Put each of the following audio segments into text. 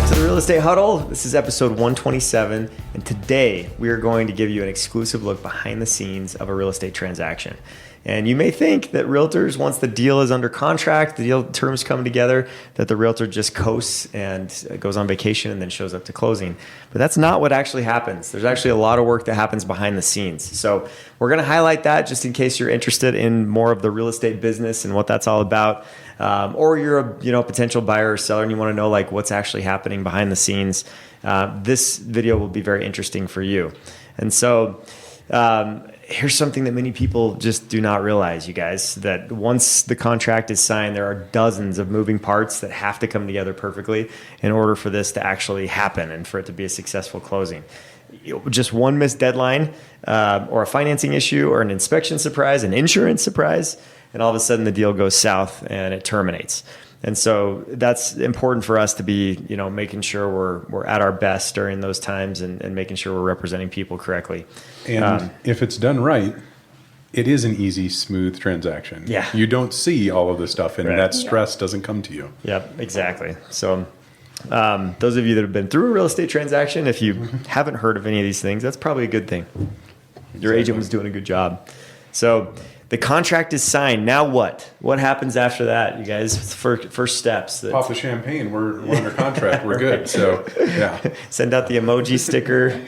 back to the Real Estate Huddle. This is episode 127, and today we are going to give you an exclusive look behind the scenes of a real estate transaction. And you may think that realtors, once the deal is under contract, the deal terms come together, that the realtor just coasts and goes on vacation and then shows up to closing. But that's not what actually happens. There's actually a lot of work that happens behind the scenes. So we're going to highlight that just in case you're interested in more of the real estate business and what that's all about. Or you're a potential buyer or seller and you want to know like what's actually happening behind the scenes. This video will be very interesting for you. And so here's something that many people just do not realize, you guys, that once the contract is signed, there are dozens of moving parts that have to come together perfectly in order for this to actually happen and for it to be a successful closing. Just one missed deadline or a financing issue or an inspection surprise, an insurance surprise, and all of a sudden the deal goes south and it terminates. And so that's important for us to be, making sure we're at our best during those times and making sure we're representing people correctly. And if it's done right, it is an easy, smooth transaction. Yeah. You don't see all of this stuff, and Right. that stress doesn't come to you. Yep, exactly. So those of you that have been through a real estate transaction, if you haven't heard of any of these things, that's probably a good thing. Your agent was doing a good job. So the contract is signed. Now what? What happens after that, you guys? First steps. Pop the champagne. We're under contract. We're good. So, yeah. Send out the emoji sticker.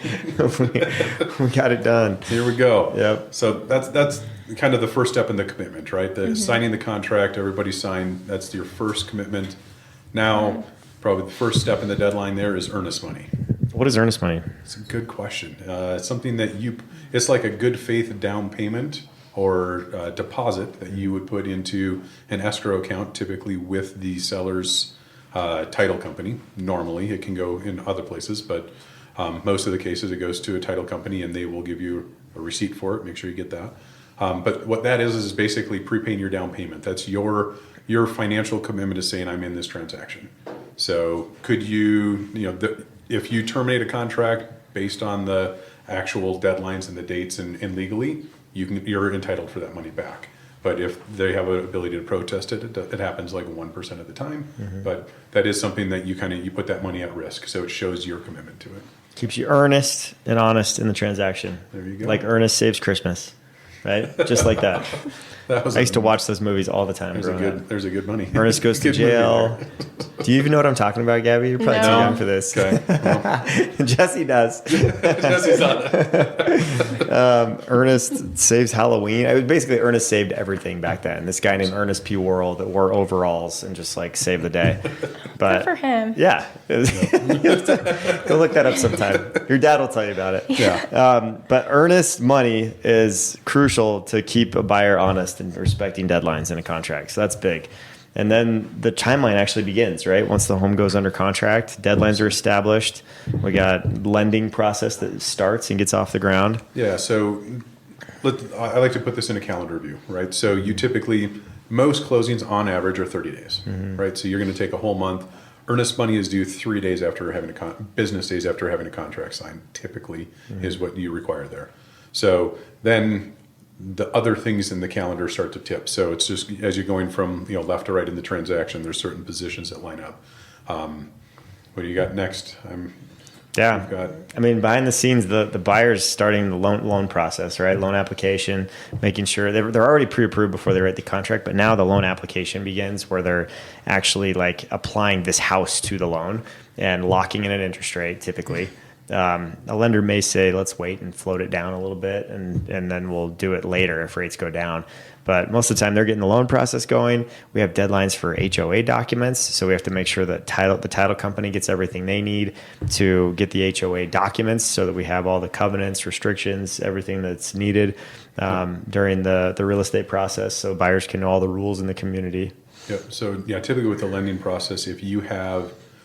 we got it done. Here we go. Yep. So that's kind of the first step in the commitment, right? Signing the contract, everybody signed. That's your first commitment. Now, probably the first step in the deadline there is earnest money. What is earnest money? It's a good question. It's something that it's like a good faith down payment or deposit that you would put into an escrow account, typically with the seller's title company. Normally, it can go in other places, but most of the cases it goes to a title company and they will give you a receipt for it. Make sure you get that. But what that is basically prepaying your down payment. That's your financial commitment is saying, I'm in this transaction. So could you, if you terminate a contract based on the actual deadlines and the dates and legally, you're entitled for that money back. But if they have an ability to protest it, it happens like 1% of the time. Mm-hmm. But that is something that you put that money at risk. So it shows your commitment to it. Keeps you earnest and honest in the transaction. There you go. Like Ernest Saves Christmas, right? Just like that. I used to watch those movies all the time. There's a good money. Ernest goes to jail. Do you even know what I'm talking about, Gabby? You're probably too young for this. Okay. Well. Jesse does. Jesse's on it. Ernest saves Halloween. It was basically Ernest saved everything back then. This guy named Ernest P. Worrell that wore overalls and just like saved the day. But good for him. Yeah. Go look that up sometime. Your dad will tell you about it. Yeah. But earnest money is crucial to keep a buyer honest and respecting deadlines in a contract. So that's big. And then the timeline actually begins, right? Once the home goes under contract, deadlines are established. We got lending process that starts and gets off the ground. Yeah, so I like to put this in a calendar view, right? So you typically, most closings on average are 30 days, right? So you're going to take a whole month. Earnest money is due 3 days after having business days after having a contract signed, typically is what you require there. So then the other things in the calendar start to tip. So it's just as you're going from left to right in the transaction, there's certain positions that line up. What do you got next? Behind the scenes, the buyer's starting the loan process, right? Loan application, making sure they're already pre-approved before they write the contract, but now the loan application begins where they're actually like applying this house to the loan and locking in an interest rate typically. A lender may say, let's wait and float it down a little bit and then we'll do it later if rates go down. But most of the time they're getting the loan process going. We have deadlines for HOA documents. So we have to make sure that the title company gets everything they need to get the HOA documents so that we have all the covenants, restrictions, everything that's needed during the real estate process so buyers can know all the rules in the community. Yep. So typically with the lending process,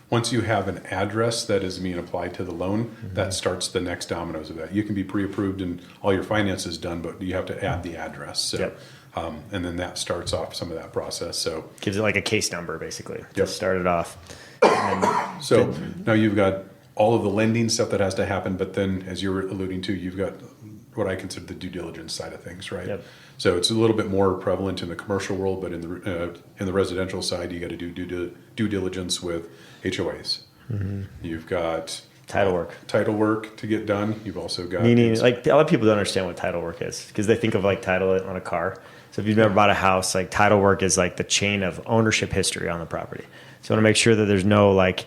once you have an address that is being applied to the loan, that starts the next dominoes of that. You can be pre-approved and all your finances done, but you have to add the address. So, and then that starts off some of that process. So gives it like a case number basically to start it off. So now you've got all of the lending stuff that has to happen, but then as you're alluding to, you've got what I consider the due diligence side of things, right? Yep. So it's a little bit more prevalent in the commercial world, but in the residential side, you got to do due diligence with HOAs, You've got Title work. to get done. You've also got Meaning, like, a lot of people don't understand what title work is because they think of like title on a car. So if you've never bought a house, like title work is like the chain of ownership history on the property. So you want to make sure that there's no like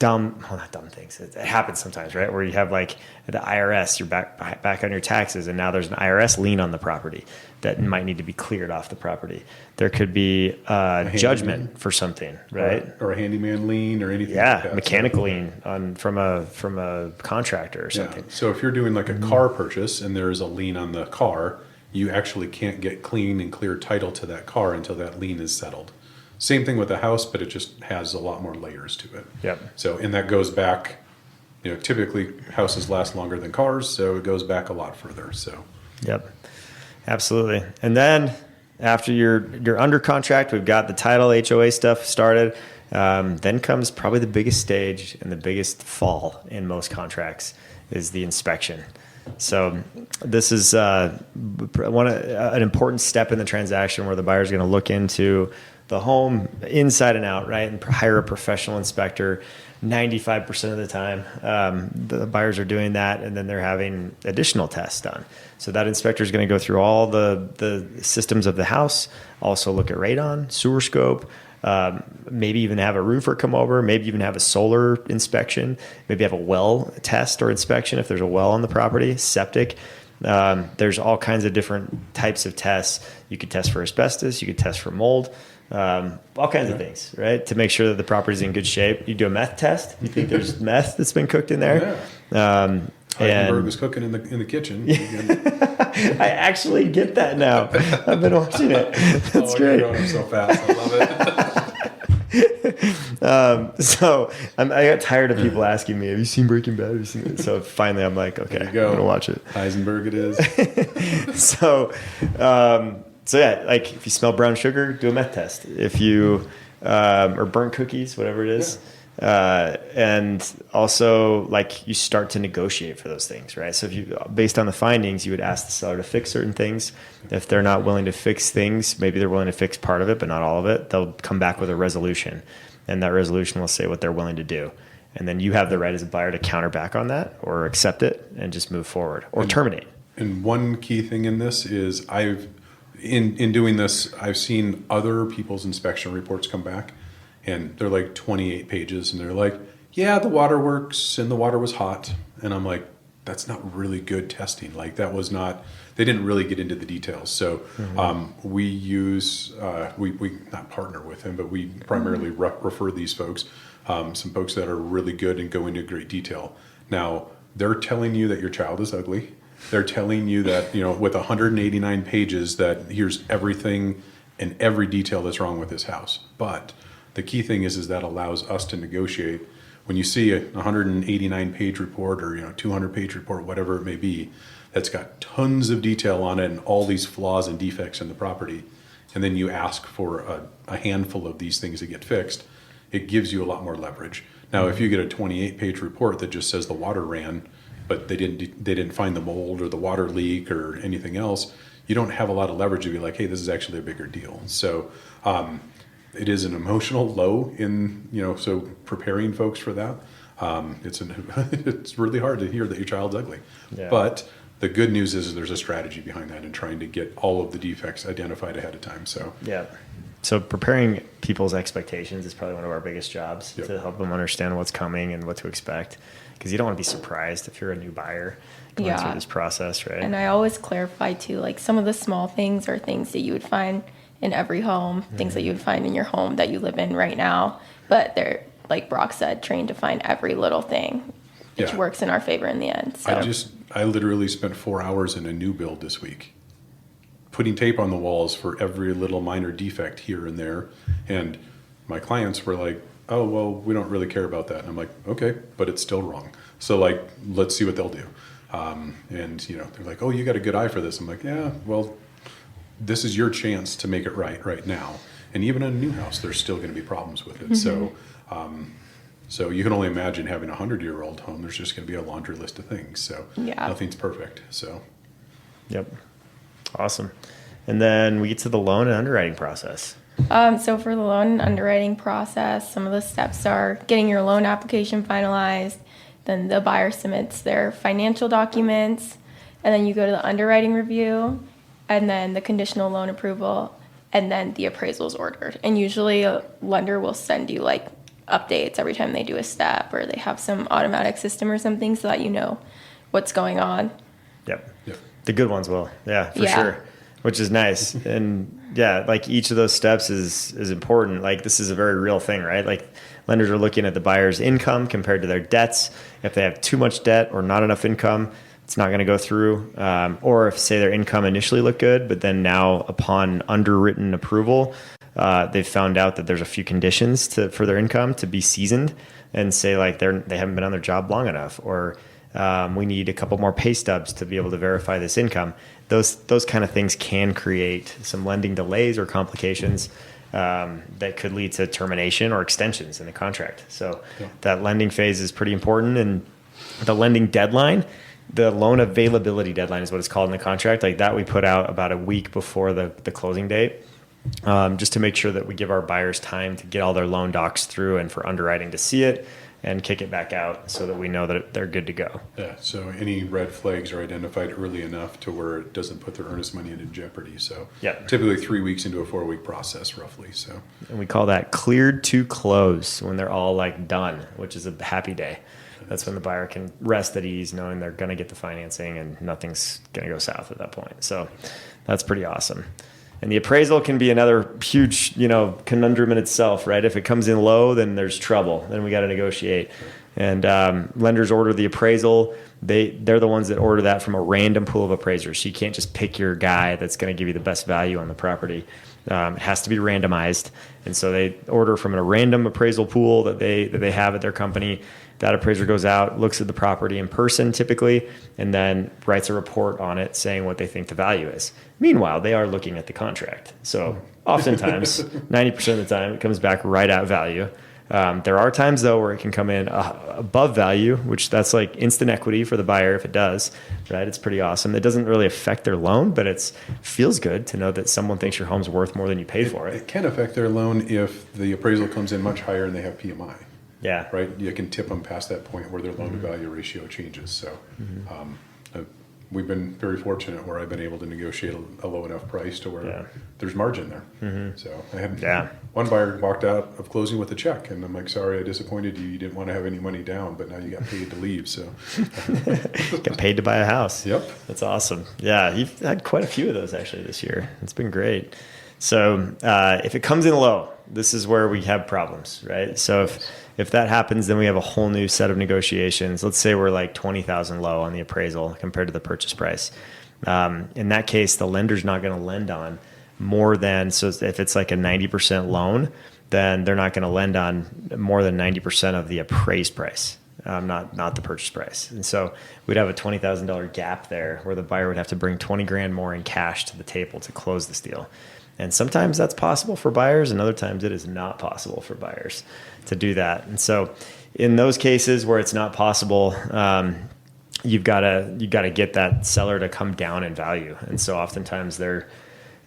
not dumb things. It happens sometimes, right? Where you have like the IRS, you're back on your taxes, and now there's an IRS lien on the property that might need to be cleared off the property. There could be a judgment for something, right? Or a handyman lien or anything. Yeah, like that. mechanical lien from a contractor or something. Yeah. So if you're doing like a car purchase and there's a lien on the car, you actually can't get clean and clear title to that car until that lien is settled. Same thing with a house, but it just has a lot more layers to it. Yep. So, and that goes back, typically houses last longer than cars, so it goes back a lot further. So, yep, absolutely. And then after you're under contract, we've got the title HOA stuff started. Then comes probably the biggest stage and the biggest fall in most contracts is the inspection. So this is an important step in the transaction where the buyer is going to look into the home inside and out, right, and hire a professional inspector. 95% of the time, the buyers are doing that, and then they're having additional tests done. So that inspector is going to go through all the systems of the house, also look at radon, sewer scope, maybe even have a roofer come over, maybe even have a solar inspection, maybe have a well test or inspection if there's a well on the property, septic. There's all kinds of different types of tests. You could test for asbestos, you could test for mold, all kinds of things, right? To make sure that the property's in good shape. You do a meth test. You think there's meth that's been cooked in there? Yeah. Heisenberg was cooking in the kitchen. I actually get that now. I've been watching it. That's great. You're growing up so fast. I love it. So I got tired of people asking me, have you seen Breaking Bad? Have you seen it? So finally I'm like, okay, I'm going to watch it. Heisenberg it is. So yeah, like if you smell brown sugar, do a meth test. If you, or burnt cookies, whatever it is. And also like you start to negotiate for those things, right? So if you, based on the findings, you would ask the seller to fix certain things. If they're not willing to fix things, maybe they're willing to fix part of it, but not all of it. They'll come back with a resolution, and that resolution will say what they're willing to do. And then you have the right as a buyer to counter back on that or accept it and just move forward or terminate. And one key thing in this is in doing this, I've seen other people's inspection reports come back and they're like 28 pages and they're like, yeah, the water works and the water was hot. And I'm like, that's not really good testing. Like that was not, they didn't really get into the details. So we use, we not partner with him, but we primarily refer these folks, some folks that are really good and go into great detail. Now they're telling you that your child is ugly. They're telling you that, with 189 pages that here's everything and every detail that's wrong with this house. But the key thing is that allows us to negotiate. When you see a 189 page report or 200 page report, whatever it may be, that's got tons of detail on it and all these flaws and defects in the property, and then you ask for a handful of these things to get fixed, it gives you a lot more leverage. Now, if you get a 28 page report that just says the water ran, but they didn't find the mold or the water leak or anything else, you don't have a lot of leverage to be like, hey, this is actually a bigger deal. So it is an emotional low in, so preparing folks for that. It's really hard to hear that your child's ugly. Yeah. But the good news is there's a strategy behind that and trying to get all of the defects identified ahead of time. So yeah. So preparing people's expectations is probably one of our biggest jobs to help them understand what's coming and what to expect. Because you don't want to be surprised if you're a new buyer going through this process, right? And I always clarify too, like some of the small things are things that you would find in every home, things that you would find in your home that you live in right now. But they're, like Brock said, trained to find every little thing, which works in our favor in the end. So. I literally spent 4 hours in a new build this week, putting tape on the walls for every little minor defect here and there. And my clients were like, oh, well, we don't really care about that. And I'm like, okay, but it's still wrong. So like, let's see what they'll do. And they're like, oh, you got a good eye for this. I'm like, yeah, well, this is your chance to make it right now. And even in a new house, there's still going to be problems with it. So you can only imagine having a 100-year-old home. There's just going to be a laundry list of things. So nothing's perfect. So. Yep. Awesome. And then we get to the loan and underwriting process. So for the loan underwriting process, some of the steps are getting your loan application finalized, then the buyer submits their financial documents, and then you go to the underwriting review, and then the conditional loan approval, and then the appraisal is ordered. And usually a lender will send you like updates every time they do a step, or they have some automatic system or something so that you know what's going on. Yep. Yep. The good ones will. Yeah, for Yeah. sure. Which is nice. And yeah, like each of those steps is important. Like this is a very real thing, right? Like lenders are looking at the buyer's income compared to their debts. If they have too much debt or not enough income, it's not going to go through. Or if, say, their income initially looked good, but then now upon underwritten approval, they've found out that there's a few conditions for their income to be seasoned, and say like they haven't been on their job long enough, or we need a couple more pay stubs to be able to verify this income. Those kind of things can create some lending delays or complications that could lead to termination or extensions in the contract. So that lending phase is pretty important. And the lending deadline, the loan availability deadline is what it's called in the contract. Like that we put out about a week before the closing date, just to make sure that we give our buyers time to get all their loan docs through and for underwriting to see it and kick it back out so that we know that they're good to go. Yeah, so any red flags are identified early enough to where it doesn't put their earnest money into jeopardy. So typically 3 weeks into a 4-week process roughly. So, and we call that cleared to close, when they're all like done, which is a happy day. That's when the buyer can rest at ease knowing they're going to get the financing and nothing's going to go south at that point. So that's pretty awesome. And the appraisal can be another huge, conundrum in itself, right? If it comes in low, then there's trouble. Then we got to negotiate. And lenders order the appraisal. They're the ones that order that from a random pool of appraisers. So you can't just pick your guy that's going to give you the best value on the property. It has to be randomized. And so they order from a random appraisal pool that they have at their company. That appraiser goes out, looks at the property in person typically, and then writes a report on it saying what they think the value is. Meanwhile, they are looking at the contract. So oftentimes, 90% of the time, it comes back right at value. There are times, though, where it can come in above value, which that's like instant equity for the buyer if it does, right? It's pretty awesome. It doesn't really affect their loan, but it feels good to know that someone thinks your home's worth more than you paid for it. It can affect their loan if the appraisal comes in much higher and they have PMI. Yeah. Right? You can tip them past that point where their loan to value ratio changes. So we've been very fortunate where I've been able to negotiate a low enough price to where there's margin there. So I had one buyer walked out of closing with a check, and I'm like, sorry, I disappointed you. You didn't want to have any money down, but now you got paid to leave. So get paid to buy a house. Yep. That's awesome. Yeah. You've had quite a few of those actually this year. It's been great. So if it comes in low, this is where we have problems, right? So if that happens, then we have a whole new set of negotiations. Let's say we're like $20,000 low on the appraisal compared to the purchase price. In that case, the lender's not going to lend on more than, so if it's like a 90% loan, then they're not going to lend on more than 90% of the appraised price, not the purchase price. And so we'd have a $20,000 gap there where the buyer would have to bring 20 grand more in cash to the table to close this deal. And sometimes that's possible for buyers, and other times it is not possible for buyers to do that. And so in those cases where it's not possible, you've got to get that seller to come down in value. And so oftentimes they're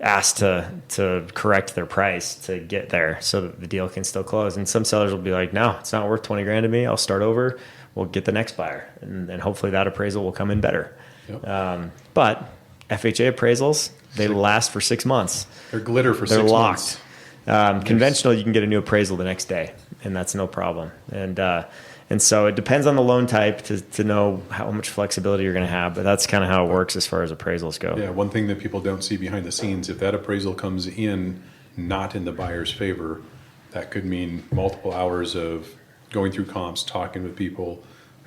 asked to correct their price to get there so that the deal can still close. And some sellers will be like, no, it's not worth 20 grand to me. I'll start over. We'll get the next buyer. And hopefully that appraisal will come in better. Yep. But FHA appraisals, they last for 6 months. They're glitter for 6 They're months. locked. Conventional, you can get a new appraisal the next day, and that's no problem. And so it depends on the loan type to know how much flexibility you're going to have, but that's kind of how it works as far as appraisals go. Yeah, one thing that people don't see behind the scenes, if that appraisal comes in not in the buyer's favor, that could mean multiple hours of going through comps, talking with people,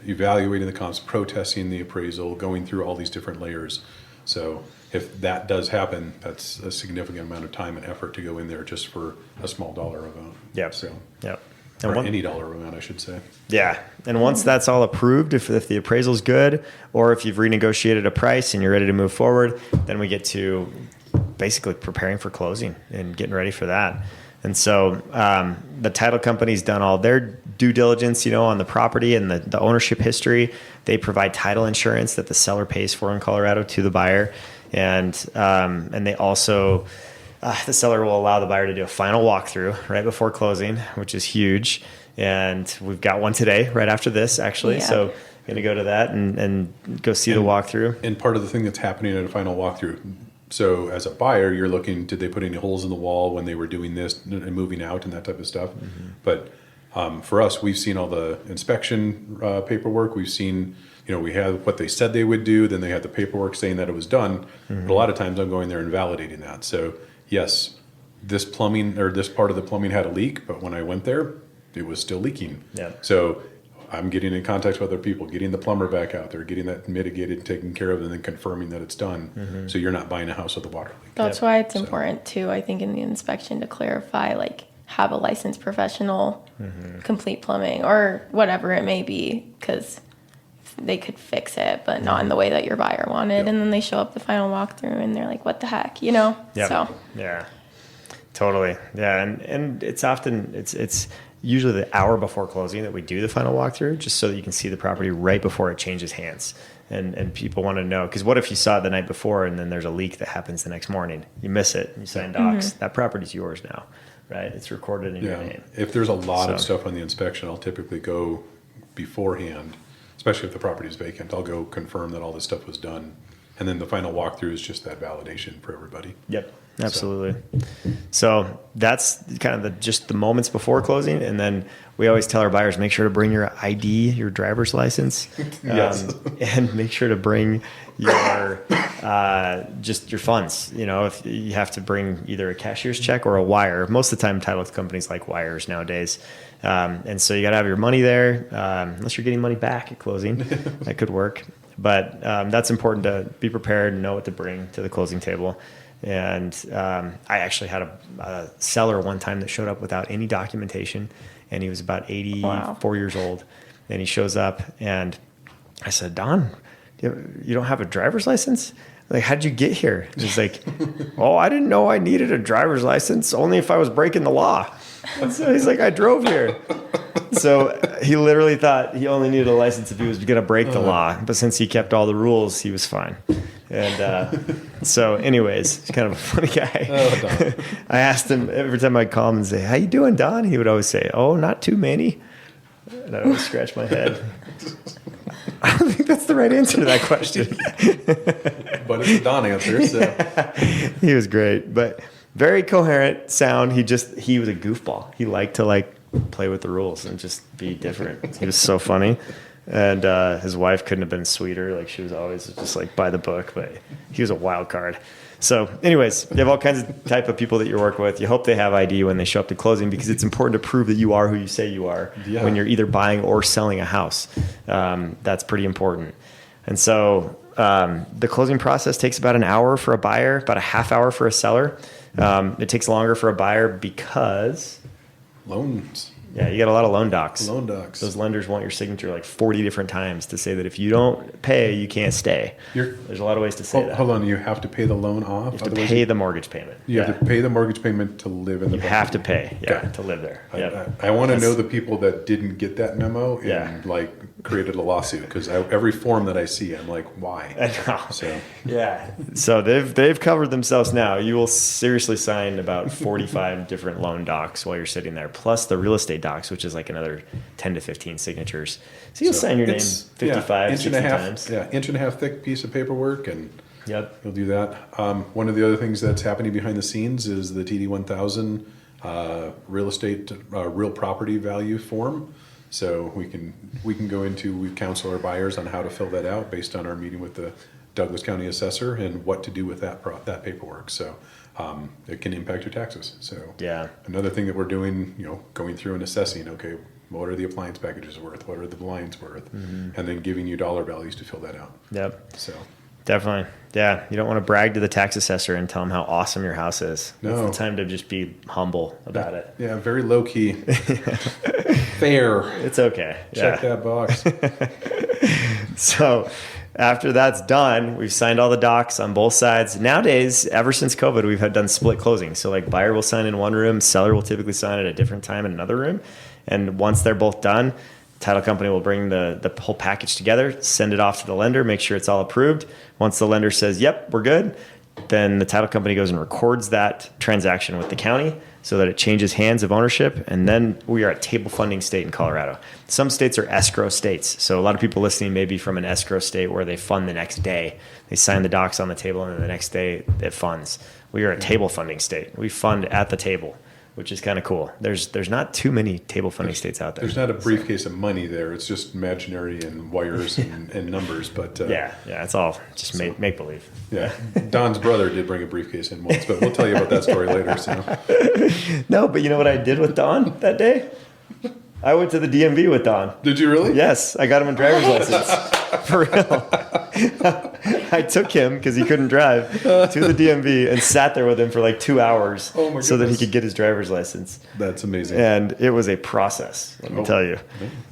evaluating the comps, protesting the appraisal, going through all these different layers. So if that does happen, that's a significant amount of time and effort to go in there just for a small dollar amount. Yep. So, yep. Or any dollar amount, I should say. Yeah. And once that's all approved, if the appraisal's good, or if you've renegotiated a price and you're ready to move forward, then we get to basically preparing for closing and getting ready for that. And so the title company's done all their due diligence, on the property and the ownership history. They provide title insurance that the seller pays for in Colorado to the buyer. And they also the seller will allow the buyer to do a final walkthrough right before closing, which is huge. And we've got one today, right after this, actually. Yeah. So going to go to that and go see the walkthrough. And part of the thing that's happening at a final walkthrough, so as a buyer, you're looking, did they put any holes in the wall when they were doing this and moving out and that type of stuff? But for us, we've seen all the inspection paperwork. We've seen, we had what they said they would do. Then they had the paperwork saying that it was done. But a lot of times I'm going there and validating that. So yes, this plumbing or this part of the plumbing had a leak, but when I went there, it was still leaking. Yeah. So I'm getting in contact with other people, getting the plumber back out there, getting that mitigated, taken care of, and then confirming that it's done. So you're not buying a house with a water leak. That's why it's important too, I think, in the inspection to clarify, like, have a licensed professional complete plumbing or whatever it may be, because they could fix it, but not in the way that your buyer wanted. Yep. And then they show up the final walkthrough and they're like, what the heck, So Yeah, totally. Yeah. And it's often, it's usually the hour before closing that we do the final walkthrough, just so that you can see the property right before it changes hands. And people want to know, because what if you saw it the night before and then there's a leak that happens the next morning? You miss it, you sign docs. That property's yours now, right? It's recorded in your name. If there's a lot of stuff on the inspection, I'll typically go beforehand, especially if the property is vacant. I'll go confirm that all this stuff was done. And then the final walkthrough is just that validation for everybody. Yep, absolutely. So that's kind of just the moments before closing. And then we always tell our buyers, make sure to bring your ID, your driver's license, Yes. and make sure to bring your just your funds. If you have to bring either a cashier's check or a wire. Most of the time, title companies like wires nowadays. And so you got to have your money there, unless you're getting money back at closing. That could work. But that's important to be prepared and know what to bring to the closing table. And I actually had a seller one time that showed up without any documentation, and he was about 84 years old. And he shows up, and I said, Don, you don't have a driver's license? Like, how'd you get here? He's like, oh, I didn't know I needed a driver's license, only if I was breaking the law. So he's like, I drove here. So he literally thought he only needed a license if he was going to break the law. But since he kept all the rules, he was fine. And so anyways, he's kind of a funny guy. Don. I asked him every time I'd call him and say, how you doing, Don? He would always say, oh, not too many. And I'd always scratch my head. I don't think that's the right answer to that question. But it's a Don answer. So. He was great, but very coherent, sound. He was a goofball. He liked to play with the rules and just be different. He was so funny. And his wife couldn't have been sweeter. Like, she was always just by the book, but he was a wild card. So anyways, you have all kinds of type of people that you're working with. You hope they have ID when they show up to closing, because it's important to prove that you are who you say you are when you're either buying or selling a house. That's pretty important. And so the closing process takes about an hour for a buyer, about a half hour for a seller. It takes longer for a buyer because Loans. Yeah, you got a lot of loan docs. Loan docs. Those lenders want your signature 40 different times to say that if you don't pay, you can't stay. There's a lot of ways to say that. Hold on, you have to pay the loan off? You have to pay the mortgage payment. You have to pay the mortgage payment to live in the You property. have to pay, Okay. to live there. I want to know the people that didn't get that memo and created a lawsuit, because every form that I see, I'm like, why? I know. So So they've covered themselves now. You will seriously sign about 45 different loan docs while you're sitting there, plus the real estate docs, which is another 10 to 15 signatures. So you'll sign your name 55, 60 times. Yeah, inch and a half thick piece of paperwork, and Yep. you'll do that. One of the other things that's happening behind the scenes is the TD 1000 real estate, real property value form. So we can go into, we counsel our buyers on how to fill that out based on our meeting with the Douglas County assessor and what to do with that paperwork. So it can impact your taxes. So another thing that we're doing, going through and assessing, okay, what are the appliance packages worth? What are the blinds worth? And then giving you dollar values to fill that out. Yep. So definitely. Yeah. You don't want to brag to the tax assessor and tell him how awesome your house is. No. It's the time to just be humble about it. Yeah. Very low key. Fair. It's okay. Check that box. So after that's done, we've signed all the docs on both sides. Nowadays, ever since COVID, we've done split closing. So buyer will sign in one room, seller will typically sign at a different time in another room. And once they're both done, title company will bring the whole package together, send it off to the lender, make sure it's all approved. Once the lender says, yep, we're good, then the title company goes and records that transaction with the county so that it changes hands of ownership. And then we are a table funding state in Colorado. Some states are escrow states. So a lot of people listening may be from an escrow state where they fund the next day. They sign the docs on the table, and then the next day it funds. We are a table funding state. We fund at the table, which is kind of cool. There's not too many table funding states out there. There's not a briefcase of money there. It's just imaginary and wires and numbers. But yeah, it's all just make believe. Yeah, Don's brother did bring a briefcase in once, but we'll tell you about that story later. So. No, but you know what I did with Don that day? I went to the DMV with Don. Did you really? Yes, I got him a driver's license. For real. I took him, because he couldn't drive, to the DMV and sat there with him for like 2 hours so that he could get his driver's license. That's amazing. And it was a process, let me tell you.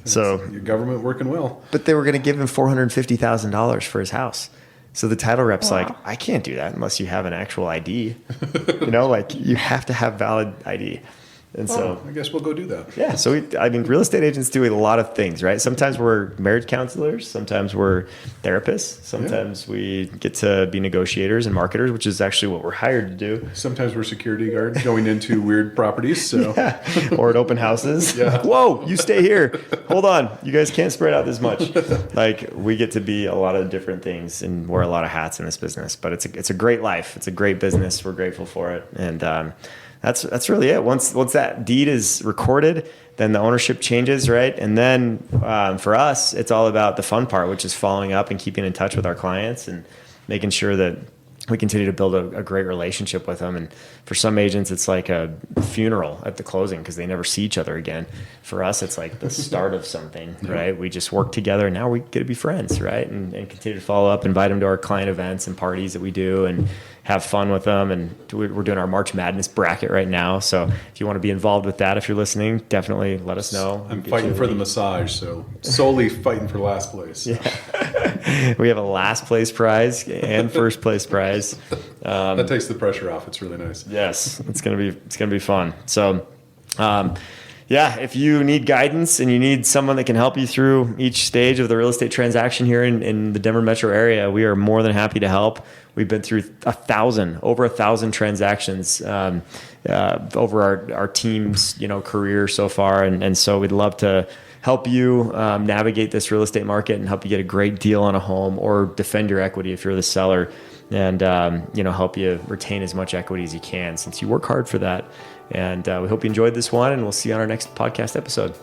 So your government working well. But they were going to give him $450,000 for his house. So the title rep's like, I can't do that unless you have an actual ID. Like you have to have valid ID. And so I guess we'll go do that. Yeah. So real estate agents do a lot of things, right? Sometimes we're marriage counselors. Sometimes we're therapists. Sometimes we get to be negotiators and marketers, which is actually what we're hired to do. Sometimes we're security guards going into weird properties. So. Yeah. Or at open houses. Yeah. Whoa, you stay here. Hold on. You guys can't spread out this much. Like we get to be a lot of different things and wear a lot of hats in this business, but it's a great life. It's a great business. We're grateful for it. And, that's really it. Once that deed is recorded, then the ownership changes, right? And then for us, it's all about the fun part, which is following up and keeping in touch with our clients and making sure that we continue to build a great relationship with them. And for some agents, it's like a funeral at the closing because they never see each other again. For us, it's like the start of something, right? We just work together and now we get to be friends, right? And continue to follow up, invite them to our client events and parties that we do and have fun with them. And we're doing our March Madness bracket right now. So if you want to be involved with that, if you're listening, definitely let us know. I'm fighting for the massage, so solely fighting for last place. Yeah. We have a last place prize and first place prize. That takes the pressure off. It's really nice. Yes, it's gonna be fun. So, if you need guidance and you need someone that can help you through each stage of the real estate transaction here in the Denver metro area, we are more than happy to help. We've been through over 1,000 transactions over our team's career so far, and so we'd love to help you navigate this real estate market and help you get a great deal on a home or defend your equity if you're the seller, and help you retain as much equity as you can since you work hard for that. And we hope you enjoyed this one, and we'll see you on our next podcast episode.